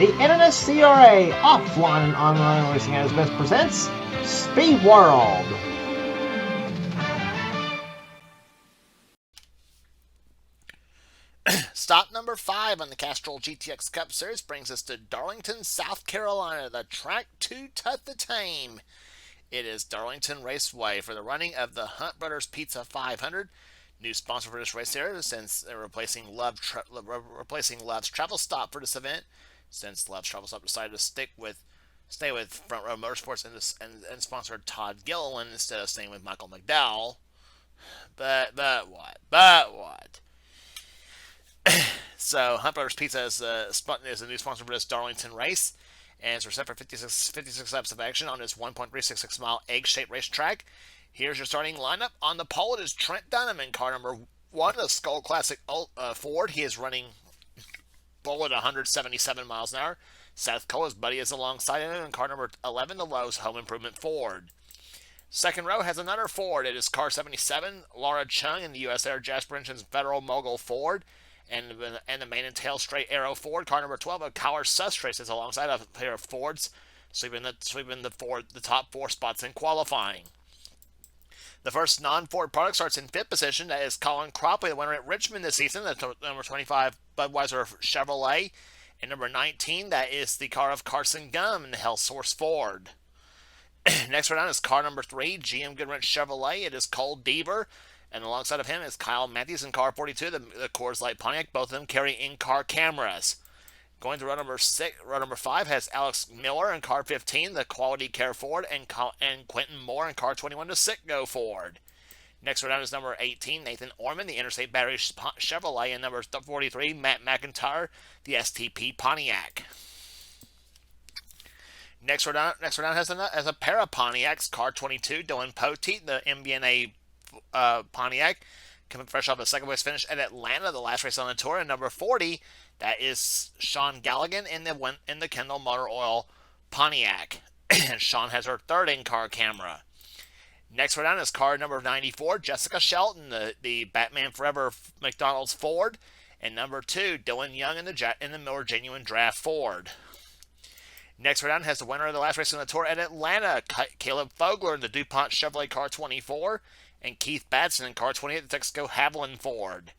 The NNSCRA offline and online racing as best presents Speed World. Stop number 5 on the Castrol GTX Cup Series brings us to Darlington, South Carolina, the track to tut the tame. It is Darlington Raceway for the running of the Hunt Brothers Pizza 500. New sponsor for this race here, since they're replacing Love's Travel Stop for this event, since Love's Travel Stop decided to stay with Front Row Motorsports and sponsored Todd Gilliland instead of staying with Michael McDowell. But what? So Hunt Brothers Pizza is a new sponsor for this Darlington race, and it's set for 56 laps of action on this 1.366 mile egg-shaped racetrack. Here's your starting lineup. On the pole, it is Trent Dunham in car number 1, the Skull Classic Ford. He is running bull at 177 miles an hour. Seth Cole, his buddy, is alongside him in car number 11, the Lowe's Home Improvement Ford. Second row has another Ford. It is car 77, Laura Chung in the U.S. Air Jasper Engines Federal Mogul Ford. And the main and tail straight arrow Ford. Car number 12, a Collar Sus races alongside a pair of Fords, sweeping the top 4 spots in qualifying. The first non-Ford product starts in 5th position. That is Colin Cropley, the winner at Richmond this season. That's number 25, Budweiser Chevrolet. And number 19, that is the car of Carson Gum in the Hell Source Ford. Next right down is car number 3, GM Goodrich Chevrolet. It is Cole Deaver. And alongside of him is Kyle Matthews in car 42, the Coors Light Pontiac. Both of them carry in-car cameras. Going to row number 5 has Alex Miller in car 15, the Quality Care Ford, and Quentin Moore in car 21, the Citgo Ford. Next row down is number 18, Nathan Orman, the Interstate Battery Chevrolet, and number 43, Matt McIntyre, the STP Pontiac. Next row down has a pair of Pontiacs, car 22, Dylan Poteet, the MBNA Pontiac, coming fresh off a second place finish at Atlanta, the last race on the tour. And number 40, that is Sean Galligan in the Kendall Motor Oil Pontiac. And Sean has her third in-car camera. Next right down is car number 94, Jessica Shelton, the Batman Forever McDonald's Ford. And number 2, Dylan Young in the Miller Genuine Draft Ford. Next right down has the winner of the last race on the tour at Atlanta, Caleb Fogler in the DuPont Chevrolet car 24. And Keith Batson in car 28, the Texaco Haviland Ford.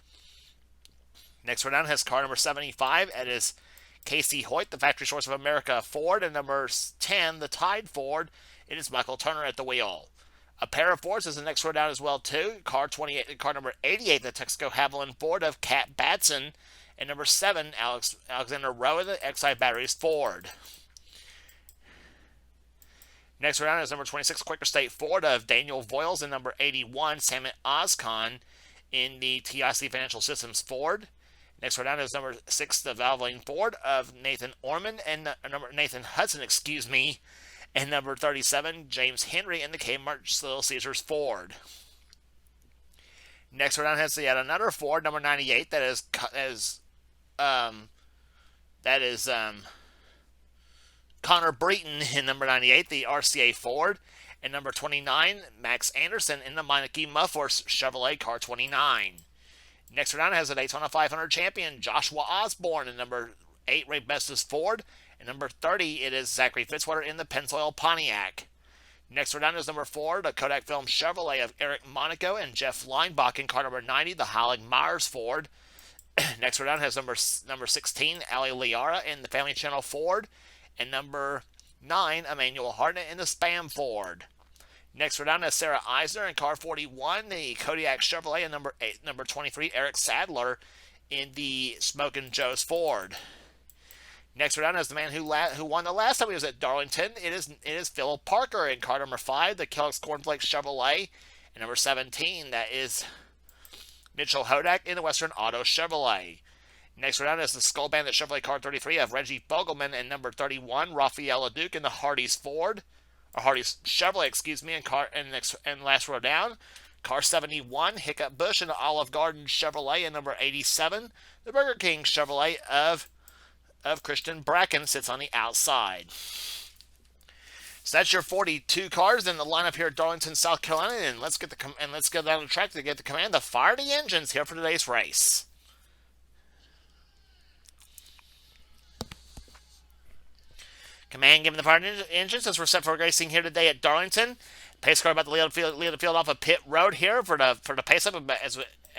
Next one down has car number 75. It is Casey Hoyt, the Factory Source of America Ford. And number 10, the Tide Ford. It is Michael Turner at the wheel. A pair of Fords is the next row down as well, too. Car number 88, the Texaco Haviland Ford of Cat Batson. And number 7, Alexander Rowe of the Exide Batteries Ford. Next round is number 26, Quaker State Ford of Daniel Voiles, and number 81, Samit Ozcon in the TIC Financial Systems Ford. Next round is number 6, the Valvoline Ford of Nathan Orman and Nathan Hudson, and number 37, James Henry in the Kmart Little Caesars Ford. Next round has yet another Ford, number 98, that is Connor Breton in number 98, the RCA Ford, and number 29, Max Anderson in the Meineke Muffhorse Chevrolet car 29. Next round has a Daytona 500 champion, Joshua Osborne in number 8, Ray Bestis Ford, and number 30, it is Zachary Fitzwater in the Pennzoil Pontiac. Next round is number 4, the Kodak Film Chevrolet of Eric Monaco and Jeff Leinbach in car number 90, the Howling Myers Ford. Next round has number 16, Ali Liara in the Family Channel Ford, and number 9, Emmanuel Hartnett in the Spam Ford. Next row down is Sarah Eisner in car 41, the Kodiak Chevrolet, and number 23, Eric Sadler in the Smokin' Joe's Ford. Next row down is the man who won the last time he was at Darlington. It is Phil Parker in car number 5, the Kellogg's Cornflakes Chevrolet, and number 17, that is Mitchell Hodak in the Western Auto Chevrolet. Next round is the Skull Bandit Chevrolet car 33 of Reggie Fogelman and number 31, Rafael Duke in the Hardee's Chevrolet, and last row down, car 71, Hiccup Bush in the Olive Garden Chevrolet, and number 87, the Burger King Chevrolet of Christian Bracken sits on the outside. So that's your 42 cars in the lineup here at Darlington, South Carolina, and let's go down the track to get the command to fire the engines here for today's race. Command given the power engines as we're set for racing here today at Darlington. Pace car about to lead the field off of pit road here for the pace up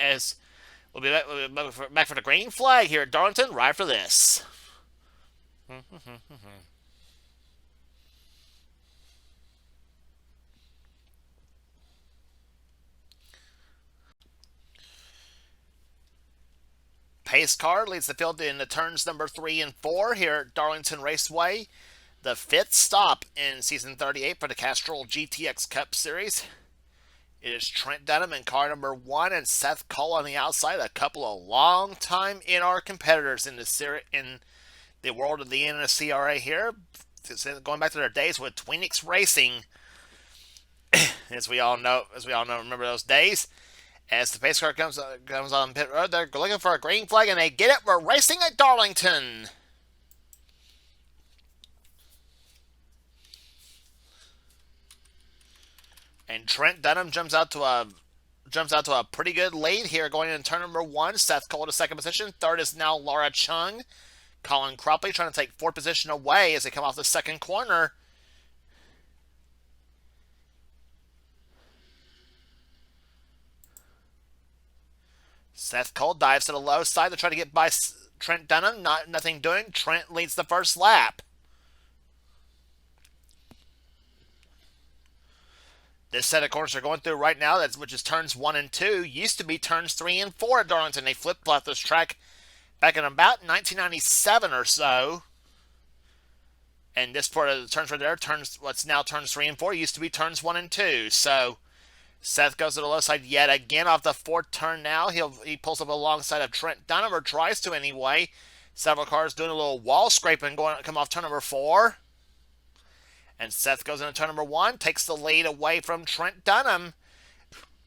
as we'll be back for the green flag here at Darlington right after this. Pace car leads the field in the turns number 3 and 4 here at Darlington Raceway. The 5th stop in season 38 for the Castrol GTX Cup Series. It is Trent Dunham in car number 1 and Seth Cole on the outside. A couple of long-time NR competitors in the world of the NNSCRA here, going back to their days with Tweenix Racing, as we all know, remember those days. As the pace car comes on pit road, they're looking for a green flag, and they get it. We're racing at Darlington. And Trent Dunham jumps out to a pretty good lead here, going into turn number 1. Seth Cole to second position. Third is now Laura Chung. Colin Cropley trying to take fourth position away as they come off the second corner. Seth Cole dives to the low side to try to get by Trent Dunham. Nothing doing. Trent leads the first lap. This set of corners are going through right now, which is turns 1 and 2. Used to be turns 3 and 4 at Darlington. They flip-flopped this track back in about 1997 or so. And this part of the turns right there, what's now turns 3 and 4, used to be turns 1 and 2. So Seth goes to the low side yet again off the 4th turn now. He pulls up alongside of Trent Dunham, or tries to anyway. Several cars doing a little wall scraping, come off turn number 4. And Seth goes into turn number 1, takes the lead away from Trent Dunham.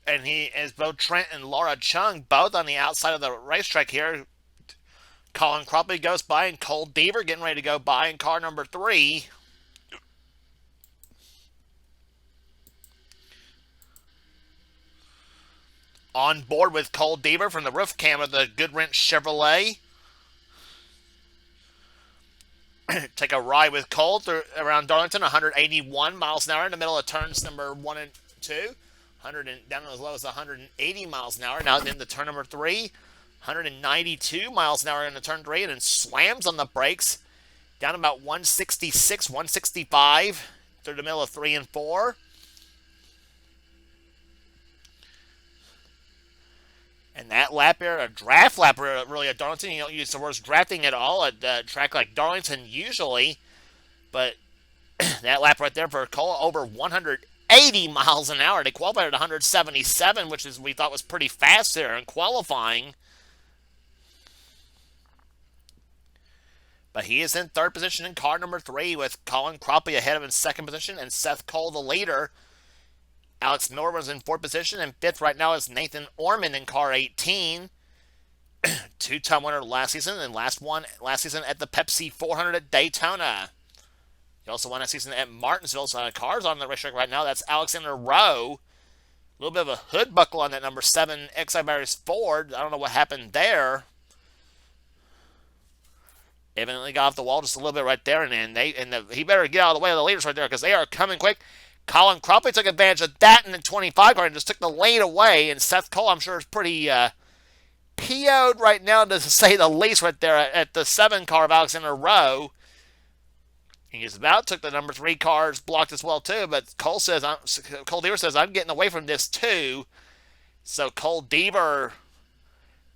And he is both Trent and Laura Chung, both on the outside of the racetrack here. Colin Cropley goes by, and Cole Deaver getting ready to go by in car number 3. On board with Cole Deaver from the roof cam of the Goodwrench Chevrolet. Take a ride with Cole around Darlington, 181 miles an hour in the middle of turns number 1 and 2. Down as low as 180 miles an hour. Now into turn number 3, 192 miles an hour into turn 3, and then slams on the brakes. Down about 166, 165 through the middle of 3 and 4. And that lap here, a draft lap really at Darlington. You don't use the words drafting at all at a track like Darlington usually. But that lap right there for Cole, over 180 miles an hour. They qualified at 177, which we thought was pretty fast there in qualifying. But he is in third position in car number 3 with Colin Cropley ahead of him in second position and Seth Cole the leader. Alex Miller was in 4th position, and 5th right now is Nathan Orman in car 18. Two-time winner last season, and last season at the Pepsi 400 at Daytona. He also won that season at Martinsville, so cars on the racetrack right now. That's Alexander Rowe. A little bit of a hood buckle on that number 7 Exide Barriers Ford. I don't know what happened there. Evidently got off the wall just a little bit right there, and he better get out of the way of the leaders right there because they are coming quick. Colin Cropley took advantage of that in the 25 car and just took the lead away. And Seth Cole, I'm sure, is pretty PO'd right now, to say the least, right there at the 7 car of Alexander Rowe. He's took the number 3 car's blocked as well, too. But Cole Deaver says, I'm getting away from this, too. So Cole Deaver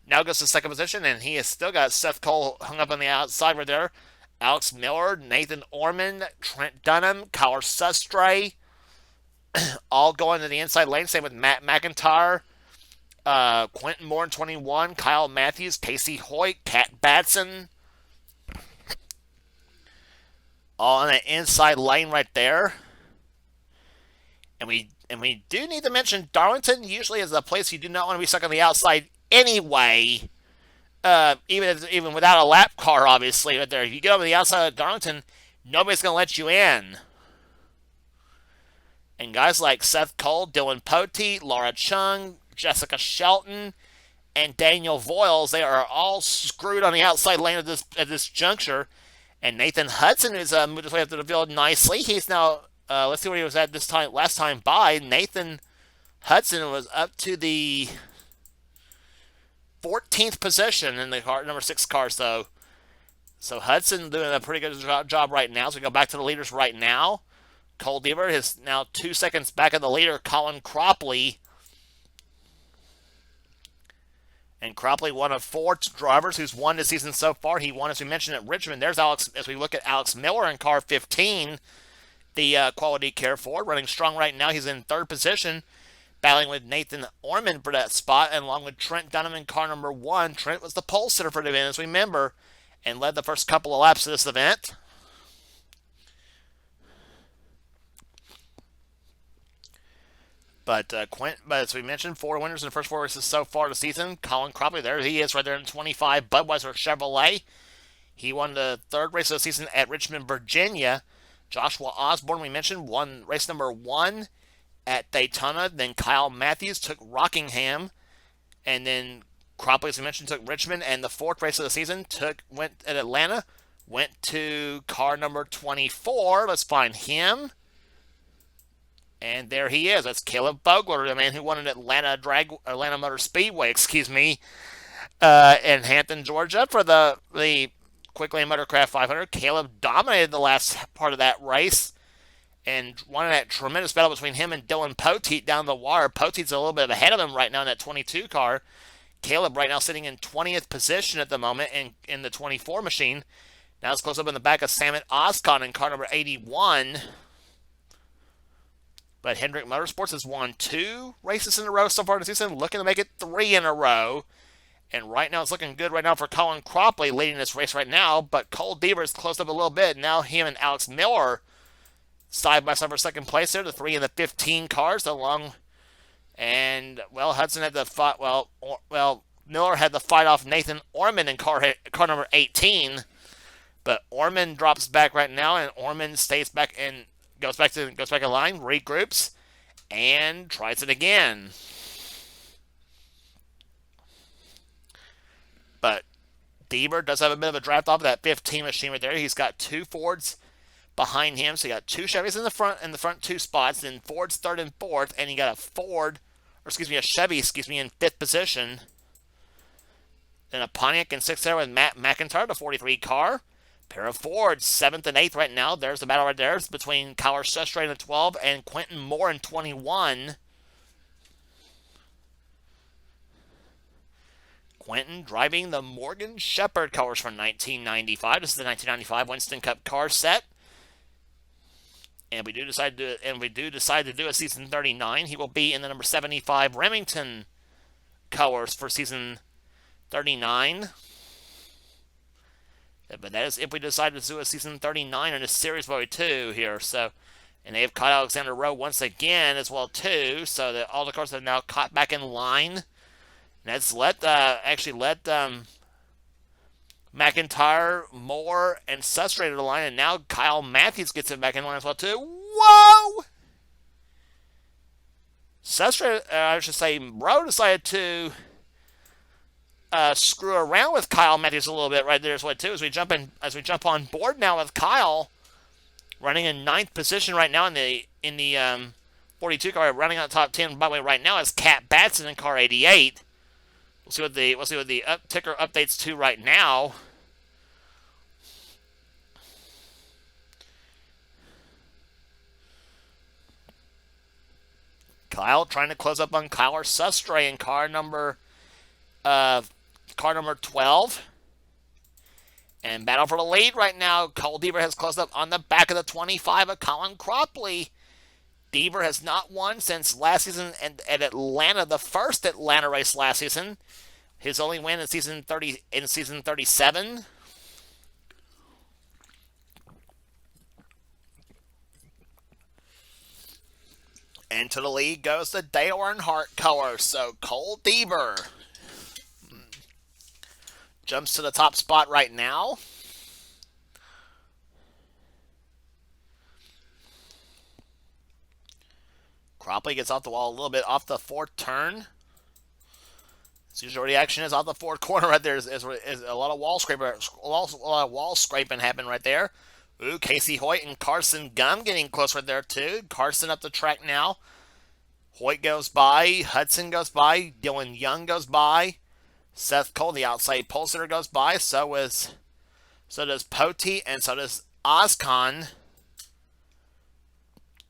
now goes to second position, and he has still got Seth Cole hung up on the outside right there. Alex Miller, Nathan Orman, Trent Dunham, Kyle Sustre, all going to the inside lane. Same with Matt McIntyre, Quentin Moore in 21, Kyle Matthews, Casey Hoyt, Kat Batson. All in the inside lane right there. And we do need to mention Darlington usually is a place you do not want to be stuck on the outside anyway. Even without a lap car, obviously, right there. If you get over the outside of Darlington, nobody's going to let you in. And guys like Seth Cole, Dylan Poteet, Laura Chung, Jessica Shelton, and Daniel Voiles, they are all screwed on the outside lane at this juncture. And Nathan Hudson is moved his way up to the field nicely. He's now, let's see where he was at this time. Last time by, Nathan Hudson was up to the 14th position in the car, number 6 car. So Hudson doing a pretty good job right now. So we go back to the leaders right now. Cole Deaver is now 2 seconds back of the leader, Colin Cropley. And Cropley, one of 4 drivers who's won this season so far. He won, as we mentioned, at Richmond. There's Alex, as we look at Alex Miller in car 15, the Quality Care Ford, running strong right now. He's in 3rd position, battling with Nathan Orman for that spot, and along with Trent Dunham in car number 1. Trent was the pole sitter for the event, as we remember, and led the first couple of laps of this event. But as we mentioned, 4 winners in the first 4 races so far this season. Colin Cropley, there he is right there in 25, Budweiser Chevrolet. He won the 3rd race of the season at Richmond, Virginia. Joshua Osborne, we mentioned, won race number 1 at Daytona. Then Kyle Matthews took Rockingham. And then Cropley, as we mentioned, took Richmond. And the 4th race of the season went at Atlanta. Went to car number 24. Let's find him. And there he is. That's Caleb Bogler, the man who won at Atlanta Motor Speedway, in Hampton, Georgia, for the Quick Lane Motorcraft 500. Caleb dominated the last part of that race and won that tremendous battle between him and Dylan Poteet down the wire. Poteet's a little bit ahead of him right now in that 22 car. Caleb right now sitting in 20th position at the moment in the 24 machine. Now it's close up in the back of Samet Oscon in car number 81. But Hendrick Motorsports has won 2 races in a row so far this season, looking to make it 3 in a row. And right now it's looking good right now for Colin Cropley leading this race right now. But Cole Deaver is close up a little bit. Now him and Alex Miller side by side for 2nd place there, the 3 and the 15 cars along. And, well, Hudson had the fight. Well, Miller had the fight off Nathan Orman in car number 18. But Orman drops back right now, and Orman stays back and goes back in line, regroups, and tries it again. But Deaver does have a bit of a draft off of that 15 machine right there. He's got 2 Fords behind him, so you got 2 Chevys in the front 2 spots, then Ford's 3rd and 4th, and you got a Chevy, in 5th position. Then a Pontiac in 6th there with Matt McIntyre, the 43 car. Pair of Fords, 7th and 8th right now. There's the battle right there. It's between Kyler Sestre in the 12 and Quentin Moore in 21. Quentin driving the Morgan Shepherd colors from 1995. This is the 1995 Winston Cup car set. And we do decide to do a season 39. He will be in the number 75 Remington colors for season 39. But that is if we decide to do a season 39 in a Series Boy 2 here. So, and they have caught Alexander Rowe once again as well too. So that all the cars have now caught back in line. And that's let McIntyre, Moore, and Sestre to the line, and now Kyle Matthews gets it back in line as well too. Whoa! Sestre, Rowe decided to screw around with Kyle Matthews a little bit right there as well too. As we jump on board now with Kyle, running in 9th position right now in the 42 car, running on top 10 by the way right now is Cat Batson in car 88. We'll see what the ticker updates to right now. Kyle trying to close up on Kyler Sestre in car number 12. And battle for the lead right now. Cole Deaver has closed up on the back of the 25 of Colin Cropley. Deaver has not won since last season at Atlanta, the first Atlanta race last season. His only win in season 37. And to the lead goes the Dale Earnhardt color. So Cole Deaver jumps to the top spot right now. Cropley gets off the wall a little bit off the 4th turn. So usual reaction is off the fourth corner right there. Is a lot of wall scraping, a lot of wall scraping happened right there. Ooh, Casey Hoyt and Carson Gum getting close right there too. Carson up the track now. Hoyt goes by. Hudson goes by. Dylan Young goes by. Seth Cole, the outside pole sitter, goes by. So does Poti, and so does Ozcon.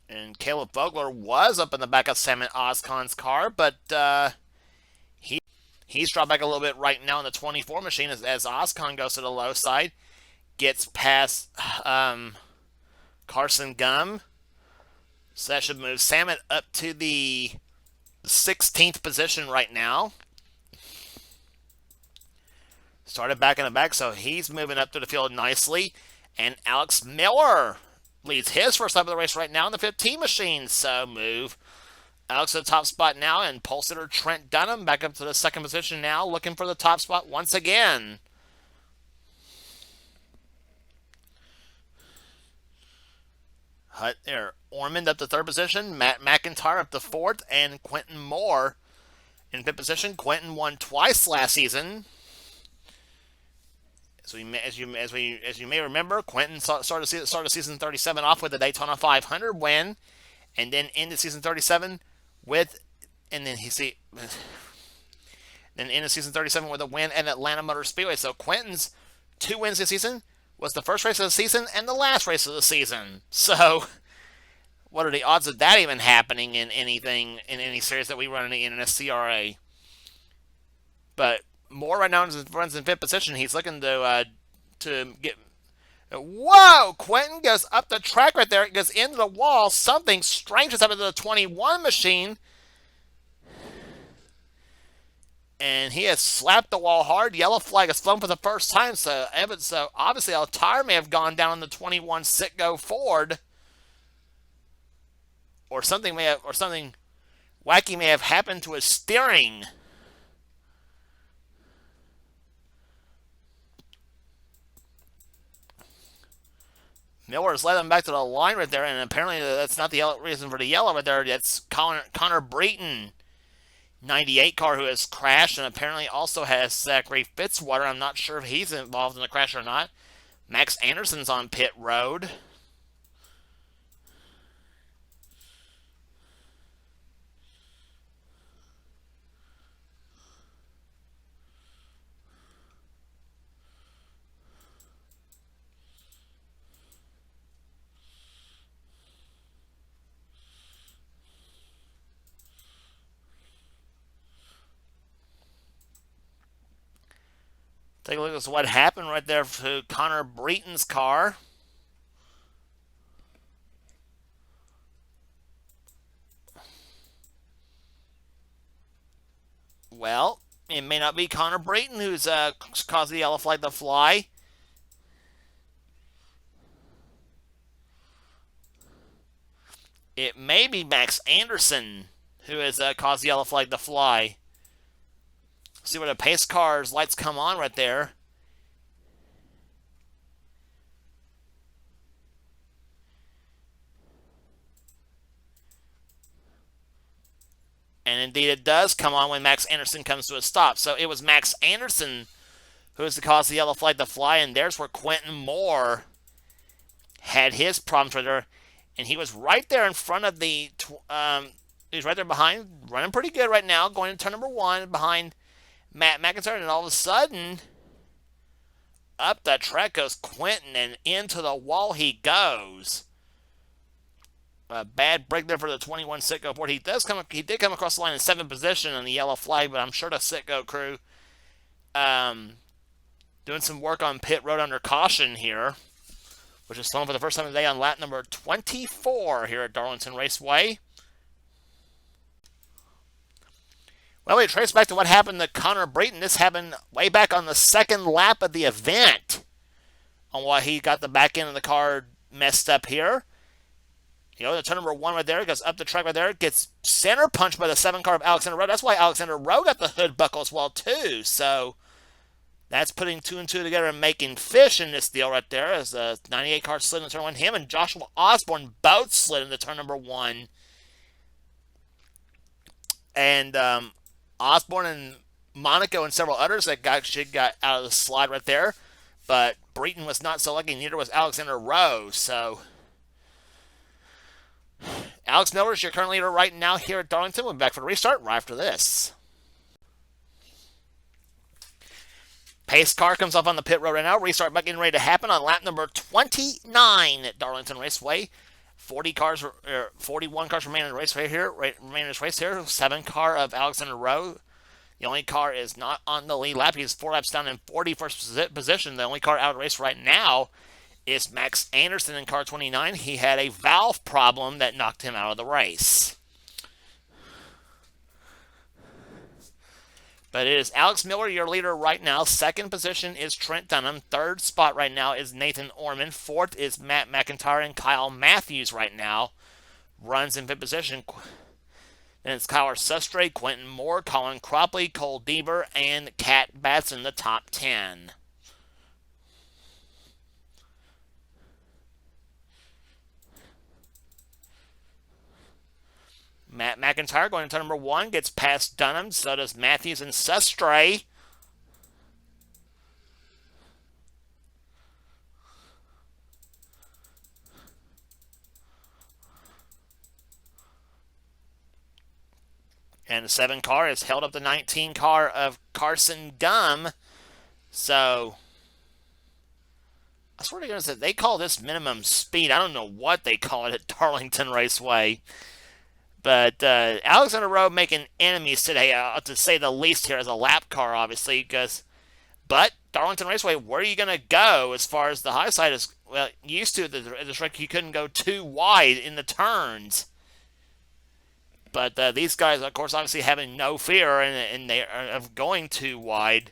And Caleb Vogler was up in the back of Sam and Ozcon's car, but he's dropped back a little bit right now in the 24 machine as Ozcon goes to the low side. Gets past Carson Gum. So that should move Samet up to the 16th position right now. Started back in the back, so he's moving up to the field nicely. And Alex Miller leads his first lap of the race right now in the 15 machine. So move Alex to the top spot now, and pole sitter Trent Dunham back up to the second position now, looking for the top spot once again. Ormond up to third position, Matt McIntyre up to fourth, and Quentin Moore in fifth position. Quentin won twice last season. So as you may remember, Quentin started season 37 off with the Daytona 500 win, and then ended season 37 with, and then ended season 37 with a win at Atlanta Motor Speedway. So Quentin's 2 wins this season was the first race of the season and the last race of the season. So what are the odds of that even happening in any series that we run in the NNSCRA? But Moore right now runs in fifth position. He's looking to get. Whoa! Quentin goes up the track right there. It goes into the wall. Something strange has happened to the 21 machine. And he has slapped the wall hard. Yellow flag has flown for the first time. So obviously a tire may have gone down in the 21 Citgo Ford. Or something wacky may have happened to his steering. Miller's led him back to the line right there, and apparently that's not the reason for the yellow right there. That's Connor Breton, 98 car, who has crashed, and apparently also has Zachary Fitzwater. I'm not sure if he's involved in the crash or not. Max Anderson's on pit road. Take a look at what happened right there to Connor Breton's car. Well, it may not be Connor Breton who's caused the yellow flag to fly. It may be Max Anderson who has caused the yellow flag to fly. See where the pace car's lights come on right there. And indeed it does come on when Max Anderson comes to a stop. So it was Max Anderson who was the cause of the yellow flag to fly, and there's where Quentin Moore had his problems right there. And he was right there in front of the, he's right there behind, running pretty good right now, going to turn number 1 behind Matt McIntyre, and all of a sudden, up the track goes Quentin, and into the wall he goes. A bad break there for the 21 Citgo Ford. He did come across the line in 7th position on the yellow flag, but I'm sure the Citgo crew doing some work on pit road under caution here, which is flown for the first time today on lap number 24 here at Darlington Raceway. Well, we trace back to what happened to Connor Breton. This happened way back on the second lap of the event, on why he got the back end of the car messed up here. You know, the turn number 1 right there, goes up the track right there, gets center punched by the 7 car of Alexander Rowe. That's why Alexander Rowe got the hood buckle as well, too. So that's putting 2 and 2 together and making fish in this deal right there, as the 98 car slid into turn 1. Him and Joshua Osborne both slid into turn number 1. And Osborne and Monaco and several others that got out of the slide right there. But Breton was not so lucky, neither was Alexander Rowe. So Alex Miller is your current leader right now here at Darlington. We'll be back for the restart right after this. Pace car comes up on the pit road right now. Restart back getting ready to happen on lap number 29 at Darlington Raceway. 41 cars remain in the race here. 7 car of Alexander Rowe. The only car is not on the lead lap. He's 4 laps down in 41st position. The only car out of the race right now is Max Anderson in car 29. He had a valve problem that knocked him out of the race. But it is Alex Miller, your leader right now. Second position is Trent Dunham. Third spot right now is Nathan Orman. Fourth is Matt McIntyre and Kyle Matthews right now. Runs in fifth position. Then it's Kyle Sustre, Quentin Moore, Colin Cropley, Cole Deaver, and Kat Batson, the top 10. Matt McIntyre going to turn number 1, gets past Dunham, so does Matthews and Sustre. And the 7 car has held up the 19 car of Carson Gum. So, I swear to goodness, they call this minimum speed. I don't know what they call it at Darlington Raceway. But Alexander Rowe making enemies today, to say the least here, as a lap car, obviously. But Darlington Raceway, where are you going to go as far as the high side is? Well, used to this track, you couldn't go too wide in the turns. But these guys, of course, obviously having no fear, and they are of going too wide.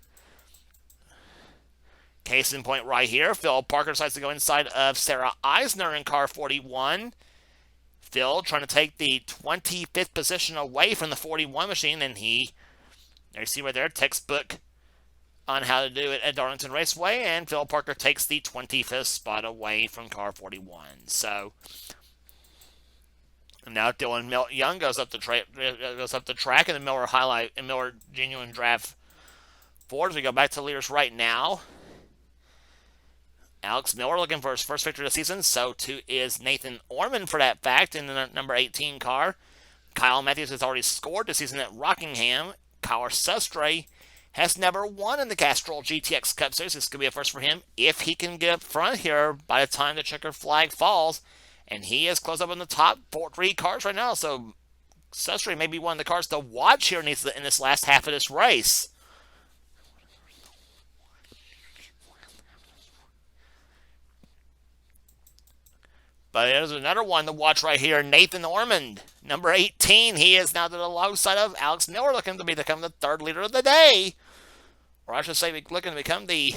Case in point right here, Phil Parker decides to go inside of Sarah Eisner in car 41. Phil trying to take the 25th position away from the 41 machine, and there you see right there, textbook on how to do it at Darlington Raceway, and Phil Parker takes the 25th spot away from car 41. So now Dylan Young goes up the track, and the Miller Genuine Draft Ford. As we go back to leaders right now, Alex Miller looking for his first victory of the season. So too is Nathan Orman for that fact in the number 18 car. Kyle Matthews has already scored this season at Rockingham. Kyle Sustre has never won in the Castrol GTX Cup Series. This could be a first for him if he can get up front here by the time the checker flag falls. And he is close up in the top 3 cars right now. So Sustre may be one of the cars to watch here in this last half of this race. But there's another one to watch right here, Nathan Ormond, number 18. He is now to the low side of Alex Miller, looking to become the 3rd leader of the day. Or I should say, looking to become the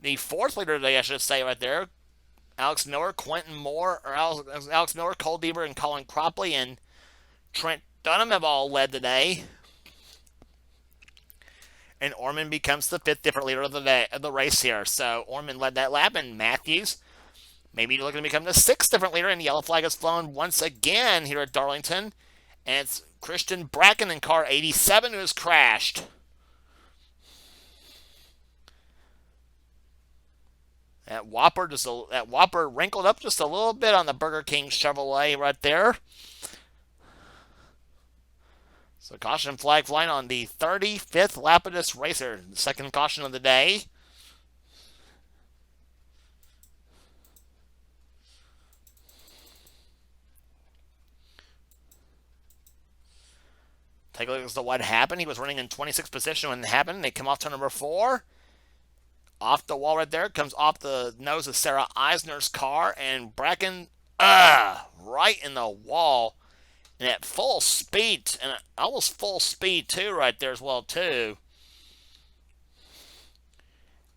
4th leader of the day, I should say, right there. Alex Miller, Quentin Moore, or Alex Miller, Cole Deaver, and Colin Cropley, and Trent Dunham have all led today. And Ormond becomes the 5th different leader of the race here. So Ormond led that lap, and Matthews maybe looking to become the 6th different leader, and the yellow flag has flown once again here at Darlington. And it's Christian Bracken in car 87 who has crashed. That Whopper wrinkled up just a little bit on the Burger King Chevrolet right there. So caution flag flying on the 35th lap of this racer. The second caution of the day. Take a look at what happened. He was running in 26th position when it happened. They come off to number 4. Off the wall right there. Comes off the nose of Sarah Eisner's car. And Bracken, right in the wall. And at full speed. And almost full speed, too, right there as well, too.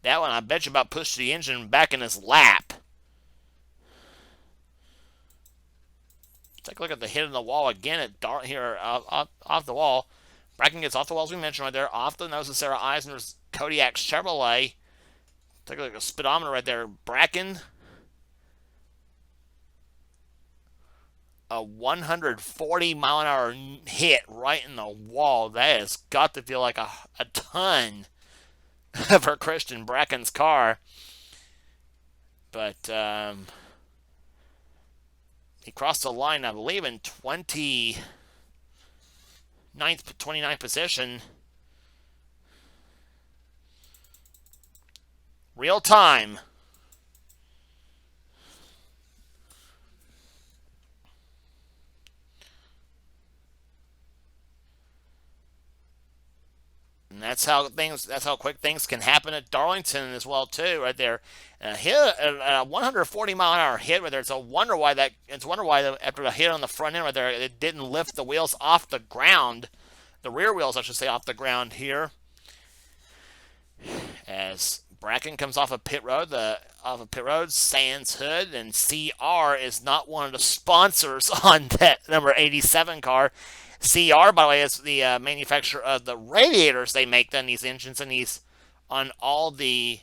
That one, I bet you about pushed the engine back in his lap. Take a look at the hit in the wall again at here off the wall. Bracken gets off the wall, as we mentioned right there, off the nose of Sarah Eisner's Kodiak Chevrolet. Take a look at the speedometer right there. Bracken a 140 mile an hour hit right in the wall. That has got to feel like a ton for Christian Bracken's car. But he crossed the line, I believe, in 29th position. Real time. And that's how quick things can happen at Darlington as well too, right there. A 140 mile an hour hit right there. It's a wonder why after the hit on the front end right there, it didn't lift the wheels off the ground, the rear wheels I should say, off the ground here. As Bracken comes off of pit road, Sans Hood, and CR is not one of the sponsors on that number 87 car. CR, by the way, is the manufacturer of the radiators they make on these engines and these on all the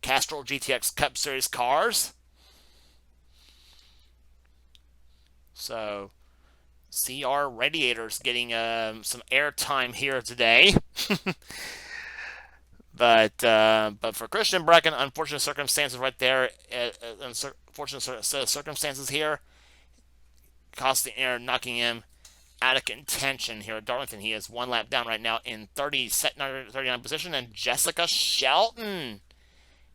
Castrol GTX Cup Series cars. So, CR radiators getting some airtime here today. But for Christian Bracken, unfortunate circumstances right there. Unfortunate circumstances here, costing air, knocking him out of contention here at Darlington. He is one lap down right now in 39 position. And Jessica Shelton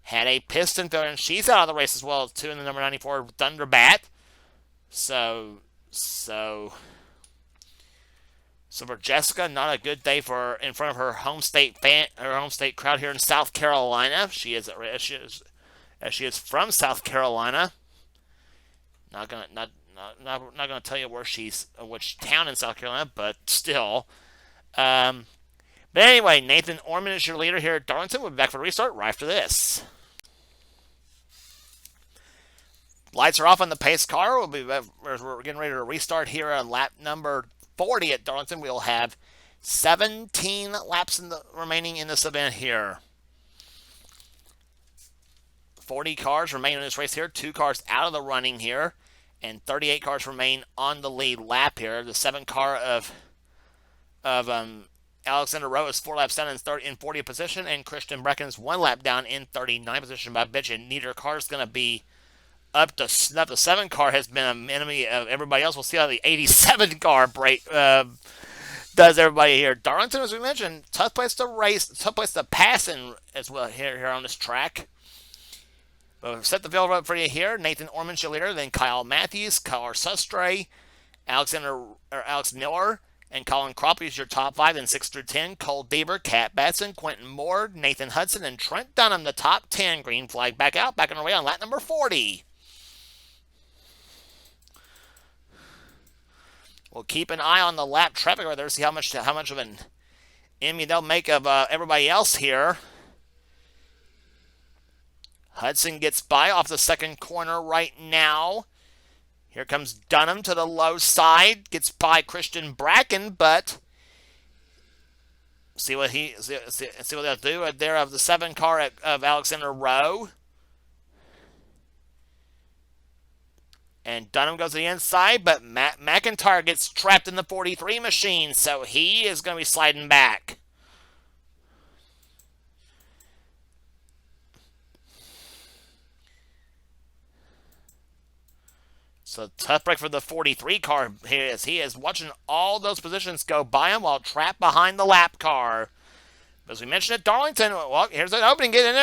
had a piston failure, and she's out of the race as well too in the number 94 Thunderbat. So for Jessica, not a good day for in front of her home state crowd here in South Carolina. She is from South Carolina. Not gonna tell you which town in South Carolina, but still. But anyway, Nathan Orman is your leader here at Darlington. We'll be back for the restart right after this. Lights are off on the pace car. We're getting ready to restart here on lap number 40 at Darlington. We'll have 17 laps remaining in this event here. 40 cars remain in this race here. 2 cars out of the running here. And 38 cars remain on the lead lap here. The 7 car of Alexander Rowe is 4 laps down in 40th position. And Christian Bracken is 1 lap down in 39th position. But I bet you neither car is going to be up to snuff. The 7 car has been an enemy of everybody else. We'll see how the 87 car does everybody here. Darlington, as we mentioned, tough place to race, tough place to pass in as well here on this track. But we've set the field up for you here. Nathan Orman's your leader, then Kyle Matthews, Kyle Sustre, Alex Miller, and Colin Cropper is your top 5, then 6 through 10. Cole Bieber, Kat Batson, Quentin Moore, Nathan Hudson, and Trent Dunham, the top 10. Green flag back out, back on our way on lap number 40. We'll keep an eye on the lap traffic right there, see how much of an enemy they'll make of everybody else here. Hudson gets by off the second corner right now. Here comes Dunham to the low side, gets by Christian Bracken, but see what they'll do right there of the 7 car of Alexander Rowe. And Dunham goes to the inside, but McIntyre gets trapped in the 43 machine, so he is going to be sliding back. So tough break for the 43 car here as he is watching all those positions go by him while trapped behind the lap car. As we mentioned at Darlington, well, here's an opening. Get in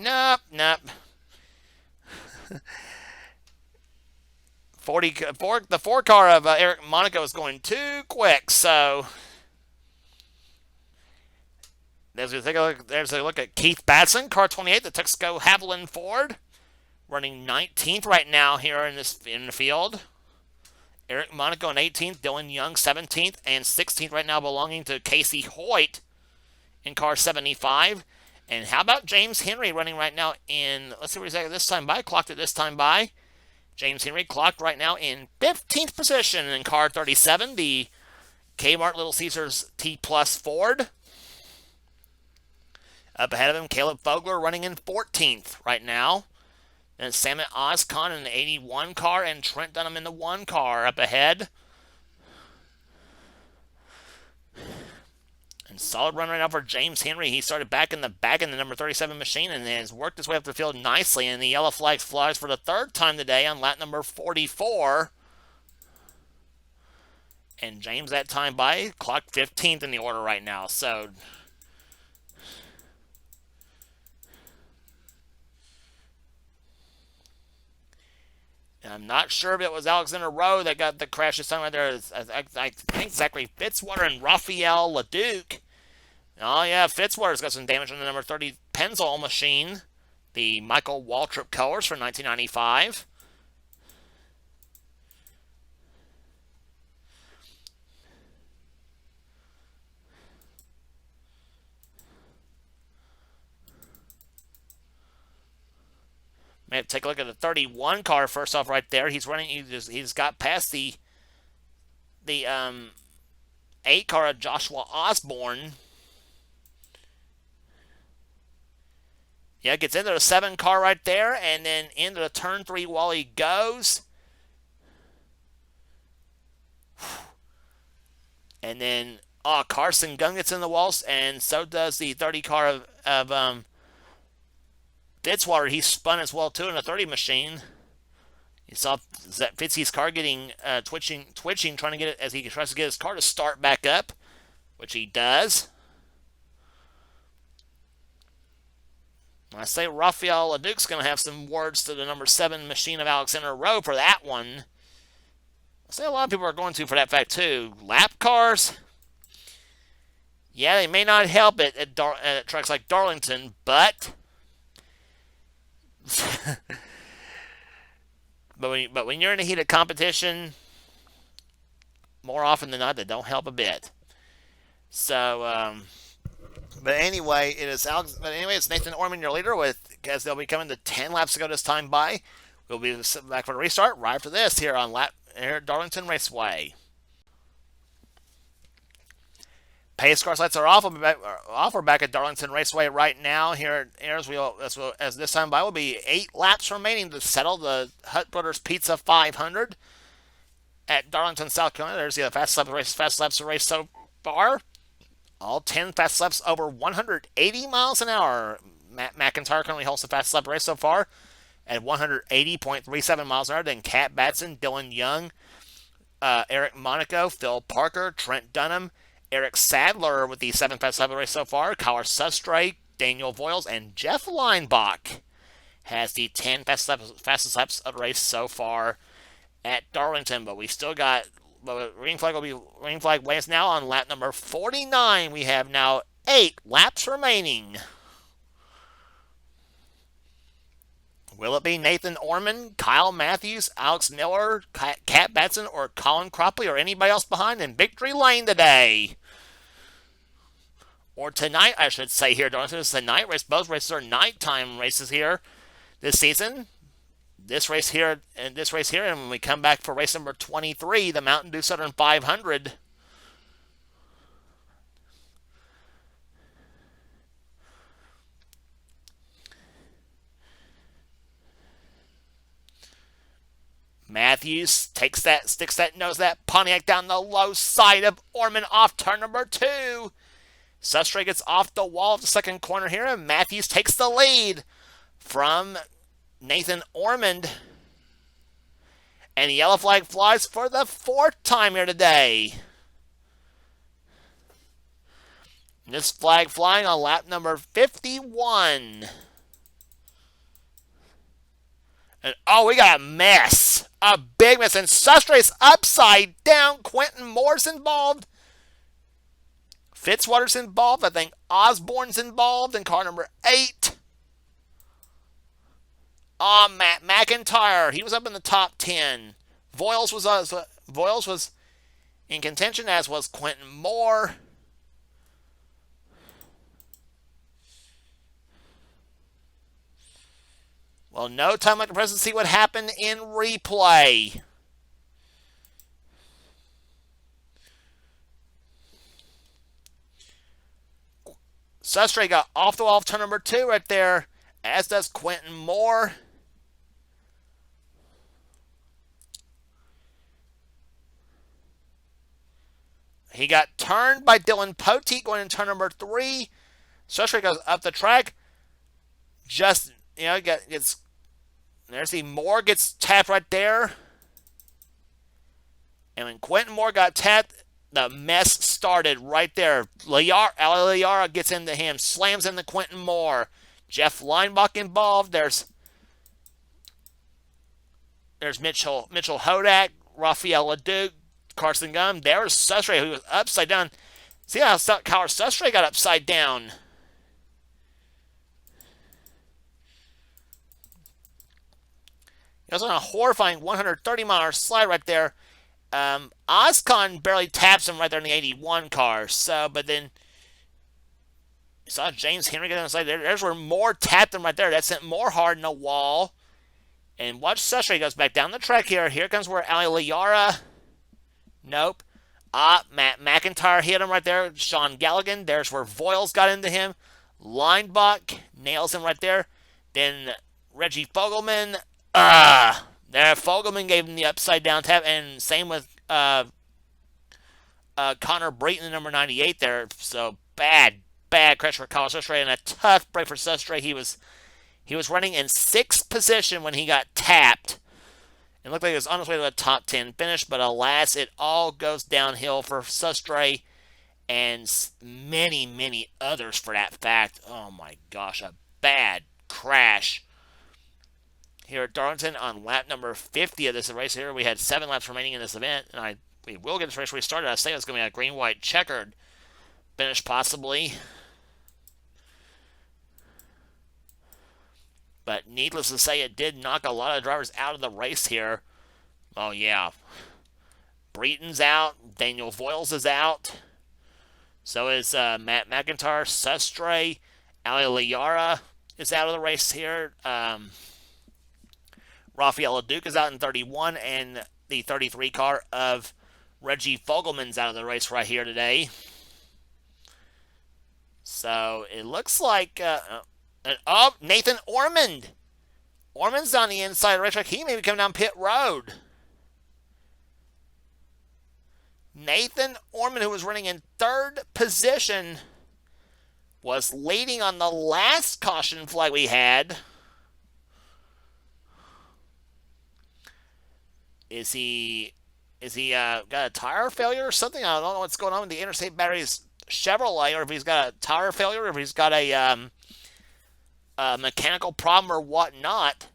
there. Nope. The 4 car of Eric Monaco is going too quick, so there's a look at Keith Batson, car 28, the Texaco Haviland Ford, running 19th right now here in the field. Eric Monaco in 18th, Dylan Young 17th, and 16th right now belonging to Casey Hoyt in car 75. And how about James Henry running right now in, let's see what he's at this time by, clocked it this time by. James Henry clocked right now in 15th position in car 37, the Kmart Little Caesars T-Plus Ford. Up ahead of him, Caleb Fogler running in 14th right now. And Samet Ozcon in the 81 car, and Trent Dunham in the 1 car up ahead. And solid run right now for James Henry. He started back in the number 37 machine and has worked his way up the field nicely. And the yellow flag flies for the 3rd time today on lap number 44. And James that time by clocked 15th in the order right now. So and I'm not sure if it was Alexander Rowe that got the crash this time right there. I think Zachary Fitzwater and Raphael LeDuc. Oh, yeah, Fitzwater's got some damage on the number 30 Pennzoil machine. The Michael Waltrip colors for 1995. May have to take a look at the 31 car first off right there. He's running. He's got past the 8 car of Joshua Osborne. Yeah, gets into the 7 car right there, and then into the turn 3 while he goes. And then Carson Gunn gets in the walls, and so does the 30 car of Fitzwater. He spun as well too in a 30 machine. You saw Fitzy's car getting twitching, trying to get it as he tries to get his car to start back up, which he does. I say Raphael LeDuc's going to have some words to the number 7 machine of Alexander Rowe for that one. I say a lot of people are going to for that fact too. Lap cars, yeah, they may not help it at tracks like Darlington, but but when you're in a heated competition, more often than not, they don't help a bit. So, but anyway, it's Nathan Orman, your leader, as they'll be coming to 10 laps to go this time by. We'll be back for the restart right after this here at Darlington Raceway. Pace car lights are off. We're back at Darlington Raceway right now. Here as this time by will be 8 laps remaining to settle the Hutt Brothers Pizza 500 at Darlington, South Carolina. There's the fast laps race so far. All 10 fast laps over 180 miles an hour. Matt McIntyre currently holds the fast lap race so far at 180.37 miles an hour. Then Cat Batson, Dylan Young, Eric Monaco, Phil Parker, Trent Dunham, Eric Sadler with the 7 fast lap race so far. Kyler Sustrate, Daniel Voiles, and Jeff Leinbach has the 10 fastest laps of the race so far at Darlington. But we still got green flag waves now on lap number 49. We have now 8 laps remaining. Will it be Nathan Orman, Kyle Matthews, Alex Miller, Cat Batson, or Colin Cropley, or anybody else behind in victory lane today? Or tonight, I should say here. This is the night race. Both races are nighttime races here this season. This race here, and when we come back for race number 23, the Mountain Dew Southern 500. Matthews sticks that nose of that Pontiac down the low side of Orman off turn number 2. Sustrate gets off the wall of the second corner here, and Matthews takes the lead from Nathan Ormond. And the yellow flag flies for the 4th time here today. And this flag flying on lap number 51. And we got a mess. A big mess. And Sustrate's upside down. Quentin Moore's involved. Fitzwater's involved. I think Osborne's involved in car number 8. Matt McIntyre. He was up in the top 10. Voiles was in contention, as was Quentin Moore. Well, no time like the present to see what happened in replay. Sustrate got off the wall of turn number 2 right there, as does Quentin Moore. He got turned by Dylan Poteet going in turn number 3. Sustrey goes up the track. Just, gets... There's the Moore gets tapped right there. And when Quentin Moore got tapped, the mess started right there. Liara gets into him, slams into Quentin Moore. Jeff Leinbach involved. There's Mitchell Hodak, Raphael Leduc, Carson Gum. There's Sustrey, who was upside down. See how Kyle Sustrey got upside down. He was on a horrifying 130-mile slide right there. Oscon barely taps him right there in the 81 car. So, but then you saw James Henry get on the side. There's where Moore tapped him right there. That sent Moore hard in the wall. And watch Sustrey goes back down the track here. Here comes where Ali Liara. Nope. Matt McIntyre hit him right there. Sean Galligan. There's where Voiles got into him. Leinbach nails him right there. Then Reggie Fogelman. There, Fogelman gave him the upside down tap, and same with Connor Brayton, number 98 there. So bad crash for Kyle Sustrey, and a tough break for Sustrey. He was running in 6th position when he got tapped. It looked like he was on his way to a top 10 finish, but alas, it all goes downhill for Sustrey and many others for that fact. Oh my gosh, a bad crash here at Darlington on lap number 50 of this race here. We had 7 laps remaining in this event, and we will get this race restarted. I say it's going to be a green-white checkered finish possibly. But needless to say, it did knock a lot of drivers out of the race here. Oh, yeah. Breeton's out. Daniel Voiles is out. So is Matt McIntyre. Sustrey. Ali Liara is out of the race here. Raphael Leduc is out in 31, and the 33 car of Reggie Fogelman's out of the race right here today. So it looks like Nathan Ormond. Ormond's on the inside of the racetrack. He may be coming down pit road. Nathan Ormond, who was running in 3rd position, was leading on the last caution flag we had. Is he got a tire failure or something? I don't know what's going on with the Interstate Batteries Chevrolet, or if he's got a tire failure, or if he's got a mechanical problem or whatnot.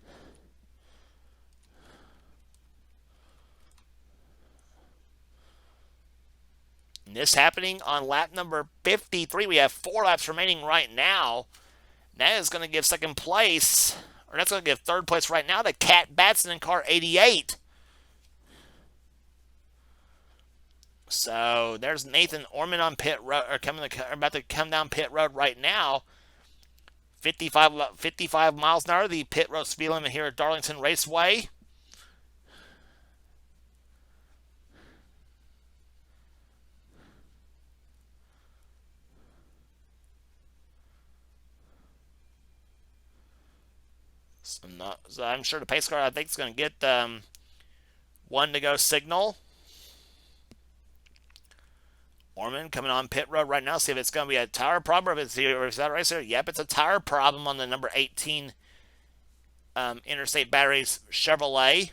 And this happening on lap number 53. We have 4 laps remaining right now. That is going to give second place, or that's going to give third place right now to Cat Batson in car 88. So there's Nathan Ormond on pit road, or about to come down pit road right now. 55 miles an hour, the pit road speed limit here at Darlington Raceway. So I'm sure the pace car, I think, is going to get one to go signal. Ormond coming on pit road right now. See if it's going to be a tire problem, or if it's that racer. Yep, it's a tire problem on the number 18 Interstate Batteries Chevrolet.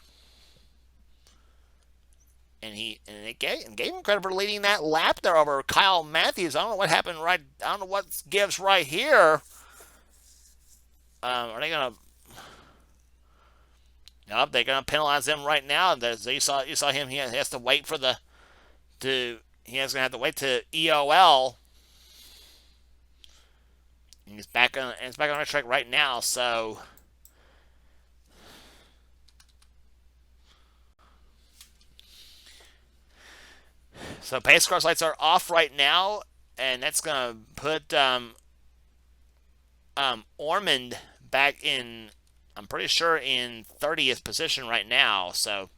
And it gave him credit for leading that lap there over Kyle Matthews. I don't know what happened I don't know what gives right here. Are they going to? Nope, they're going to penalize him right now. You saw him. He has to wait for He is going to have to wait to EOL. And he's back on the track right now, so pace cars lights are off right now, and that's going to put Ormond back in, I'm pretty sure, in 30th position right now. So,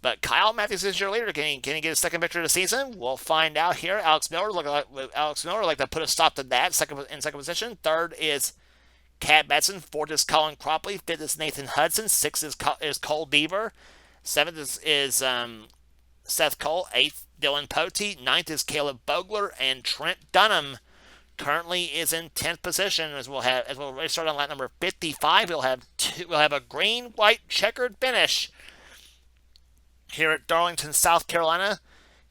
but Kyle Matthews is your leader. Can he get a second victory of the season? We'll find out here. Alex Miller would like to put a stop to that. In second position. Third is Cat Batson. Fourth is Colin Cropley. Fifth is Nathan Hudson. Sixth is Cole Deaver. Seventh is Seth Cole. 8th, Dylan Pote. 9th is Caleb Bogler, and Trent Dunham currently is in 10th position. As we'll start on lap number 55. We'll have a green, white, checkered finish here at Darlington, South Carolina.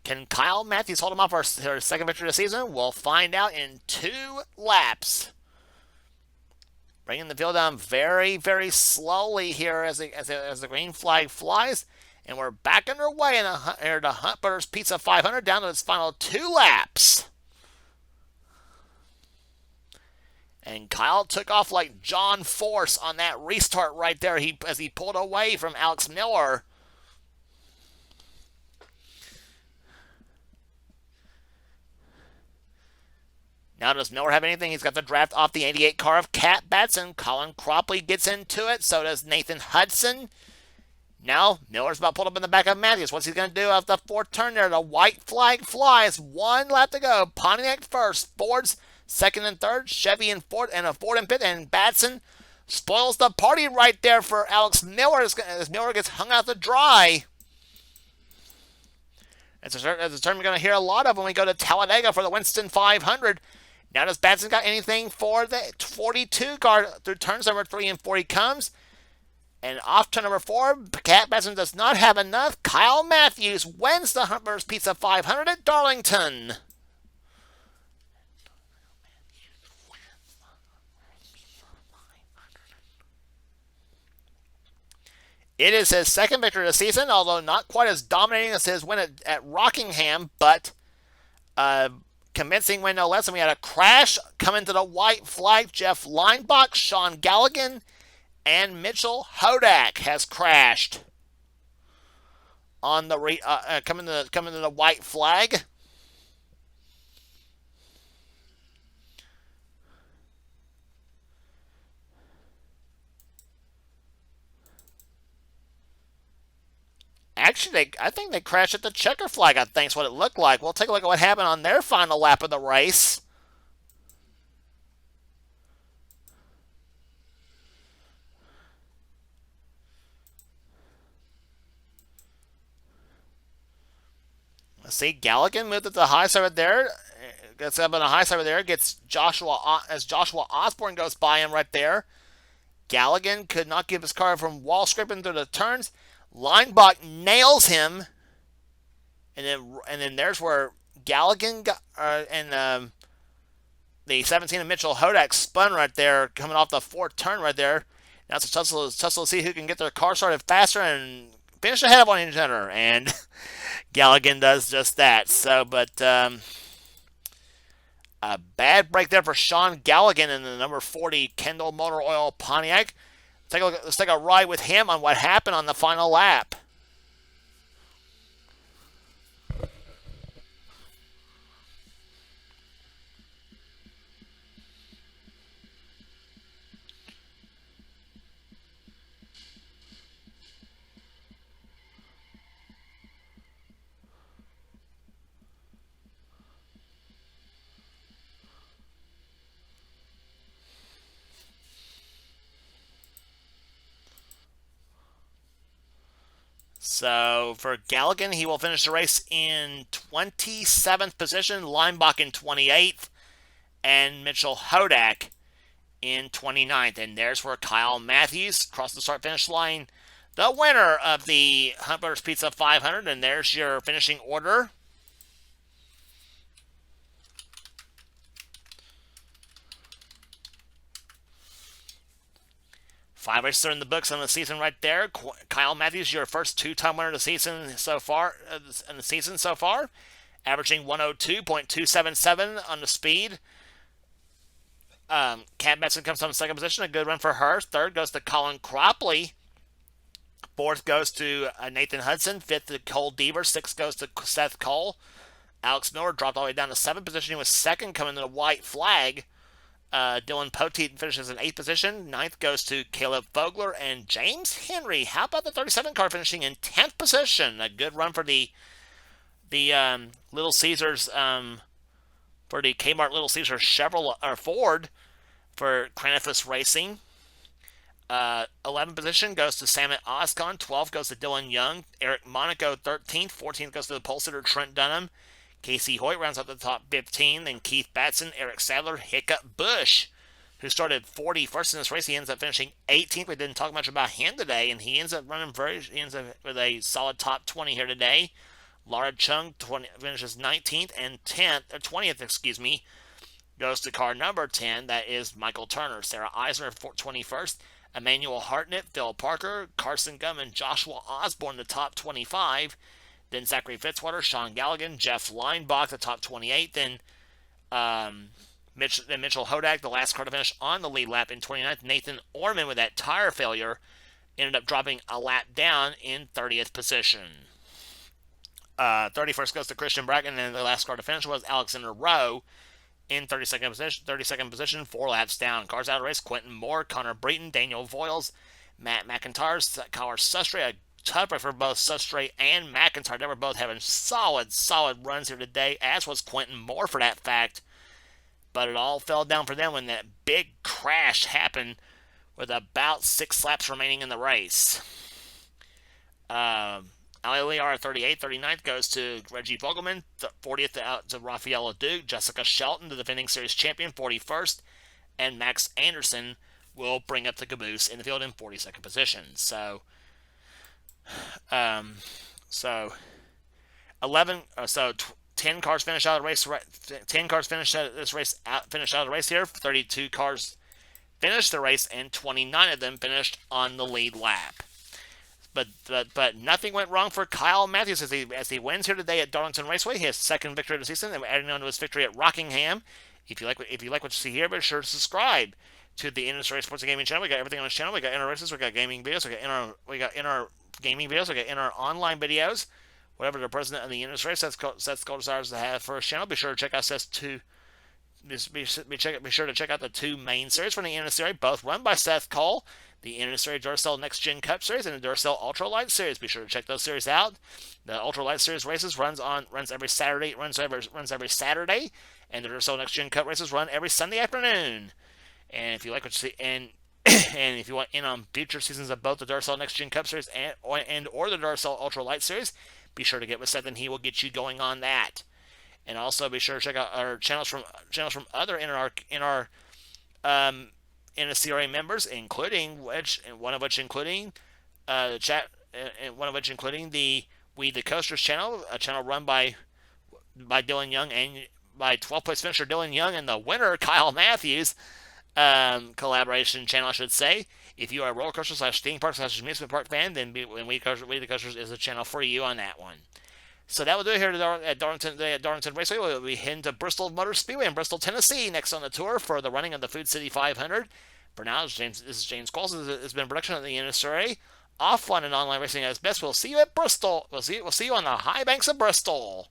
Can Kyle Matthews hold him off for her second victory of the season? We'll find out in 2 laps. Bringing the field down very, very slowly here as the green flag flies. And we're back underway in the Hunt Brothers Pizza 500 down to its final 2 laps. And Kyle took off like John Force on that restart right there as he pulled away from Alex Miller. Now, does Miller have anything? He's got the draft off the 88 car of Cat Batson. Colin Cropley gets into it. So does Nathan Hudson. Now, Miller's about pulled up in the back of Matthews. What's he going to do off the 4th turn there? The white flag flies. 1 lap to go. Pontiac first. Ford's second and third. Chevy in fourth, and a Ford in fifth. And Batson spoils the party right there for Alex Miller as Miller gets hung out to dry. It's a term we're going to hear a lot of when we go to Talladega for the Winston 500. Now, does Batson got anything for the 42 car through turns number 3 and 4? He comes. And off turn number 4, Cat Batson does not have enough. Kyle Matthews wins the Hunt Brothers Pizza 500 at Darlington. It is his second victory of the season, although not quite as dominating as his win at Rockingham, but convincing win no less. And we had a crash coming to the white flag. Jeff Leinbach, Sean Galligan, and Mitchell Hodak has crashed on the coming to the white flag. Actually, I think they crashed at the checker flag, I think is what it looked like. We'll take a look at what happened on their final lap of the race. Let's see, Galligan moved at the high side right there. Gets up on the high side right there. Gets Joshua Osborne goes by him right there. Galligan could not keep his car from wall scraping through the turns. Leinbach nails him, and then there's where Galligan got, and the 17 of Mitchell Hodak spun right there, coming off the 4th turn right there. Now it's a tussle to see who can get their car started faster and finish ahead of one another, and Galligan does just that. So, but a bad break there for Sean Galligan in the number 40 Kendall Motor Oil Pontiac. Let's take a ride with him on what happened on the final lap. So for Galligan, he will finish the race in 27th position, Leinbach in 28th, and Mitchell Hodak in 29th. And there's where Kyle Matthews crossed the start-finish line, the winner of the Hunt Brothers Pizza 500. And there's your finishing order. Five races are in the books on the season right there. Kyle Matthews, your first 2-time winner of the season so far, averaging 102.277 on the speed. Cat Batson comes on second position, a good run for her. Third goes to Colin Cropley. Fourth goes to Nathan Hudson. Fifth to Cole Deaver. Sixth goes to Seth Cole. Alex Miller dropped all the way down to 7th position. He was second coming to the white flag. Dylan Poteet finishes in 8th position. 9th goes to Caleb Vogler and James Henry. How about the 37 car finishing in 10th position? A good run for the Little Caesars, for the Kmart Little Caesars Chevrolet or Ford for Cranifus Racing. 11th position goes to Samet Oscon. 12th goes to Dylan Young. Eric Monaco 13th. 14th goes to the pole sitter Trent Dunham. Casey Hoyt rounds out the top 15. Then Keith Batson, Eric Sadler, Hiccup Bush, who started 41st in this race. He ends up finishing 18th. We didn't talk much about him today, and he ends up with a solid top 20 here today. Laura Chung finishes 19th, and 20th, goes to car number 10. That is Michael Turner. Sarah Eisner 21st. Emmanuel Hartnett, Phil Parker, Carson Gum, and Joshua Osborne, the top 25. Then Zachary Fitzwater, Sean Galligan, Jeff Leinbach, the top 28. Then Mitchell Hodak, the last car to finish on the lead lap in 29th. Nathan Orman, with that tire failure, ended up dropping a lap down in 30th position. 31st goes to Christian Bracken, and then the last car to finish was Alexander Rowe in 32nd position, 4 laps down. Cars out of race: Quentin Moore, Connor Breton, Daniel Voiles, Matt McIntyre, Kyle Sustre. A tough break for both Sustre and McIntyre. They were both having solid runs here today, as was Quentin Moore for that fact. But it all fell down for them when that big crash happened with about 6 laps remaining in the race. Ali Liar 38th, 39th goes to Reggie Vogelman, 40th to Rafaela Duke, Jessica Shelton, the defending series champion, 41st, and Max Anderson will bring up the caboose in the field in 42nd position. So 10 cars finish out of the race. 10 cars finish out of this race. Finish out of the race here. 32 cars finished the race, and 29 of them finished on the lead lap. But nothing went wrong for Kyle Matthews as he wins here today at Darlington Raceway, his second victory of the season, and adding on to his victory at Rockingham. If you like what you see here, be sure to subscribe to the NNSCRA Sports and Gaming channel. We got everything on this channel. We got inner races, we got gaming videos, we got inner gaming videos, we got inner online videos. Whatever the president of the NNSCRA sets goal desires to have for his channel, be sure to check out be sure to check out the 2 main series from the NNSCRA, both run by Seth Cole. The NNSCRA Duracell Next Gen Cup Series and the Duracell Ultra Light Series. Be sure to check those series out. The Ultra Light Series races runs every Saturday, and the Duracell Next Gen Cup races run every Sunday afternoon. And if you like what you see, and if you want in on future seasons of both the Duracell Next Gen Cup Series or the Duracell Ultra Light Series, be sure to get with Seth, and he will get you going on that. And also be sure to check out our channels from other in our NNSCRA members, including the We the Coasters channel, a channel run by Dylan Young and by 12th place finisher Dylan Young and the winner Kyle Matthews, collaboration channel, I should say. If you are a roller coaster / theme park / amusement park fan, then We the Coasters is a channel for you on that one. So that will do it here at Darlington Raceway. We'll be heading to Bristol Motor Speedway in Bristol, Tennessee, next on the tour for the running of the Food City 500. For now, this is James Qualls. This has been a production of the NNSCRA. Offline and online racing at its best. We'll see you at Bristol. We'll see you on the high banks of Bristol.